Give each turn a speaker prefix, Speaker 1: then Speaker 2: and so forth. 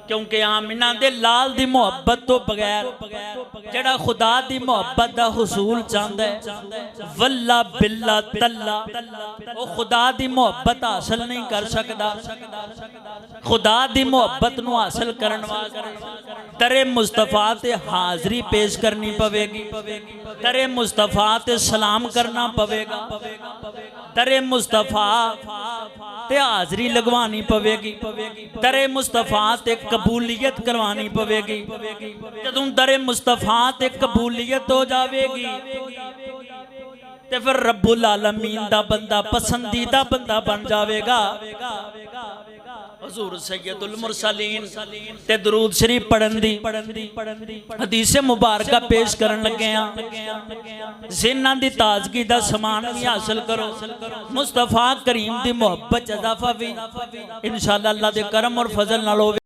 Speaker 1: क्योंकि आमिना दे लाल दी मुहब्बत तो बगैर जड़ा खुदा दी मुहब्बत दा हुसूल चाहता है वल्ला बिल्ला तल्ला वो खुदा दी मुहब्बत हासिल नहीं कर सकता। खुदा दी मुहब्बत नू हासिल करने वास्ते तरे मुस्तफा ते हाजरी पेश करनी पवेगी, तरे मुस्तफा ते सलाम करना पवेगा, तरे मुस्तफा ते हाजरी लगवानी पवेगी, तरे मुस्तफा ते कबूलियत करवानी पवेगी। जदों दरे मुस्तफा ते कबूलियत हो जाएगी ते फिर रब्बुल आलमीन दा बंदा पसंदीदा बंदा बन जाएगा। हुजूर सैयदुल मुरसलीन ते दरूद शरीफ पढ़न दी हदीस मुबारक पेश करन लगे हैं। जिन्हां दी ताजगी दा समान भी हासिल करो, मुस्तफा करीम दी मोहब्बत इजाफा भी इंशाअल्लाह अल्लाह दे करम और फजल नाल होवे।